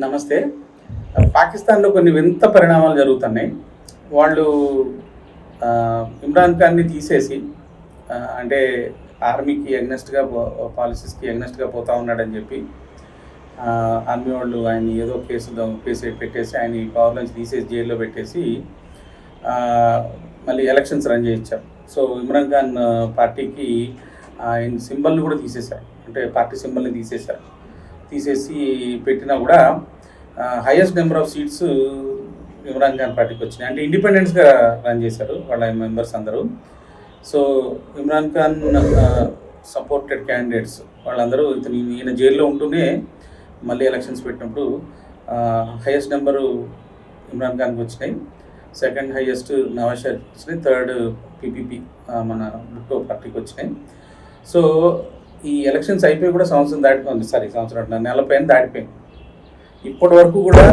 నమస్తే. పాకిస్తాన్‌లో కొన్ని వింత పరిణామాలు జరుగుతున్నాయి. వాళ్ళు ఇమ్రాన్ ఖాన్‌ని తీసేసి అంటే ఆర్మీకి ఎగ్నెస్ట్‌గా పాలిసీస్‌కి ఎగ్నెస్ట్‌గా పోతా ఉన్నాడని చెప్పి ఆర్మీ వాళ్ళు ఆయన్ని ఏదో కేసు పెట్టేసి ఆయన్ని పవర్ నుంచి తీసేసి జైల్లో పెట్టేసి మళ్ళీ ఎలక్షన్స్ రన్ చేయించారు. సో ఇమ్రాన్ ఖాన్ పార్టీకి ఆయన సింబల్ని కూడా తీసేశారు. అంటే పార్టీ సింబల్ని తీసేసి పెట్టినా కూడా highest number of seats Imran Khan పార్టీకి వచ్చినాయి. అంటే ఇండిపెండెన్స్గా రన్ చేశారు వాళ్ళ మెంబర్స్ అందరూ. So Imran Khan supported candidates వాళ్ళందరూ ఈయన జైల్లో ఉంటూనే మళ్ళీ ఎలక్షన్స్ పెట్టినప్పుడు హైయెస్ట్ నెంబరు ఇమ్రాన్ ఖాన్కి వచ్చినాయి. సెకండ్ హైయెస్ట్ నవాజ్ షరీఫ్కి వచ్చినాయి. థర్డ్ పీపీపీ మన భుట్టో పార్టీకి వచ్చినాయి. సో ఈ ఎలక్షన్స్ అయిపోయి కూడా సంవత్సరం నెల పైన దాటిపోయింది. ఇప్పటి వరకు కూడా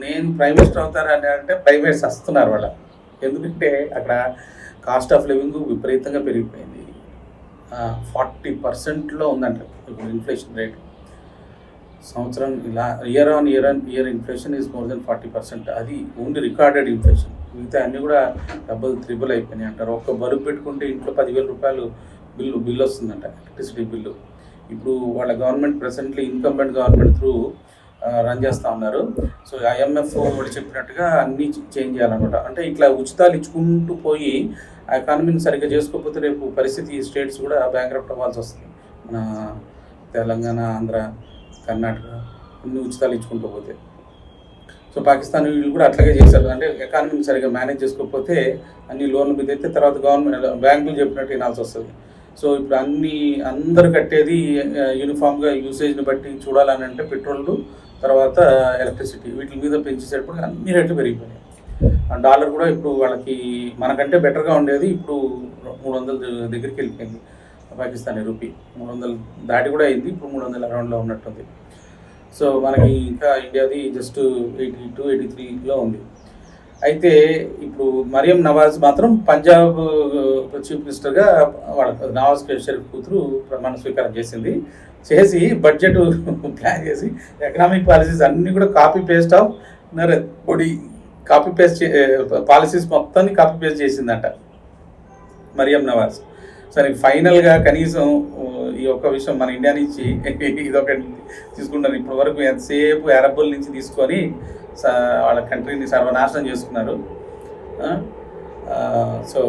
నేను ప్రైమ్ మినిస్టర్ అవుతారని అంటే ప్రైవేట్స్ వస్తున్నారు వాళ్ళ. ఎందుకంటే అక్కడ కాస్ట్ ఆఫ్ లివింగ్ విపరీతంగా పెరిగిపోయింది. 40% ఉందంట ఇప్పుడు ఇన్ఫ్లేషన్ రేట్. సంవత్సరం ఇలా year inflation is more than 40%. అది ఓన్లీ రికార్డెడ్ ఇన్ఫ్లేషన్. మిగతా అన్నీ కూడా త్రిబుల్ అయిపోయినాయి అంటారు. ఒక్క బల్బు పెట్టుకుంటే ఇంట్లో 10,000 రూపాయలు బిల్లు వస్తుందంట, ఎలక్ట్రిసిటీ బిల్లు. ఇప్పుడు వాళ్ళ government presently incumbent government through run చేస్తూ ఉన్నారు. సో IMF వాళ్ళు చెప్పినట్టుగా అన్నీ చేంజ్ చేయాలన్నమాట. అంటే ఇట్లా ఉచితాలు ఇచ్చుకుంటూ పోయి ఆ ఎకానమీని సరిగ్గా చేసుకోకపోతే రేపు పరిస్థితి స్టేట్స్ కూడా బ్యాంక్రప్ట్ అవ్వాల్సి వస్తుంది. మన తెలంగాణ, ఆంధ్ర, కర్ణాటక అన్ని ఉచితాలు ఇచ్చుకుంటూ పోతే. సో పాకిస్తాన్ వీళ్ళు కూడా అట్లాగే చేశారు. అంటే ఎకానమీని సరిగ్గా మేనేజ్ చేసుకోకపోతే అన్ని లోన్లు మీద అయితే తర్వాత గవర్నమెంట్ బ్యాంకులు చెప్పినట్టు వినాల్సి వస్తుంది. సో ఇప్పుడు అందరు కట్టేది యూనిఫామ్గా యూసేజ్ని బట్టి చూడాలని అంటే పెట్రోల్, తర్వాత ఎలక్ట్రిసిటీ, వీటి మీద పెంచేసేటప్పుడు అన్ని రేట్లు పెరిగిపోయాయి. డాలర్ కూడా ఇప్పుడు వాళ్ళకి మనకంటే బెటర్గా ఉండేది, ఇప్పుడు 300 దగ్గరికి వెళ్ళిపోయింది. పాకిస్తానీ రూపీ 300 దాటి కూడా అయింది. ఇప్పుడు 300 అరౌండ్లో ఉన్నట్టుంది. సో మనకి ఇంకా ఇండియాది జస్ట్ 82, 83లో ఉంది. అయితే ఇప్పుడు మరియం నవాజ్ మాత్రం పంజాబ్ చీఫ్ మినిస్టర్గా వాళ్ళ నవాజ్ షరీఫ్ కూతురు ప్రమాణ స్వీకారం చేసి బడ్జెట్ ప్లాన్ చేసి ఎకనామిక్ పాలసీస్ అన్నీ కూడా copy paste of Narendra Modi policies మొత్తాన్ని కాపీ పేస్ట్ చేసిందంట మరియం నవాజ్. సరే ఫైనల్గా కనీసం ఈ ఒక్క విషయం మన ఇండియా నుంచి ఇదొకటి తీసుకుంటారు. ఇప్పటి వరకు ఎంతసేపు అరబ్బుల నుంచి తీసుకొని వాళ్ళ కంట్రీని సర్వనాశనం చేసుకున్నారు. సో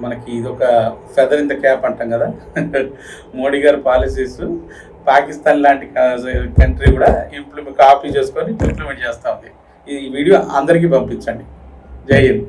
మనకి ఇదొక ఫెదర్ ఇన్ ద క్యాప్ అంటాం కదా. మోడీ గారి పాలసీస్ పాకిస్తాన్ లాంటి కంట్రీ కూడా కాపీ చేసుకొని ఇంప్లిమెంట్ చేస్తూ ఉంది. ఈ వీడియో అందరికీ పంపించండి. జై హింద్.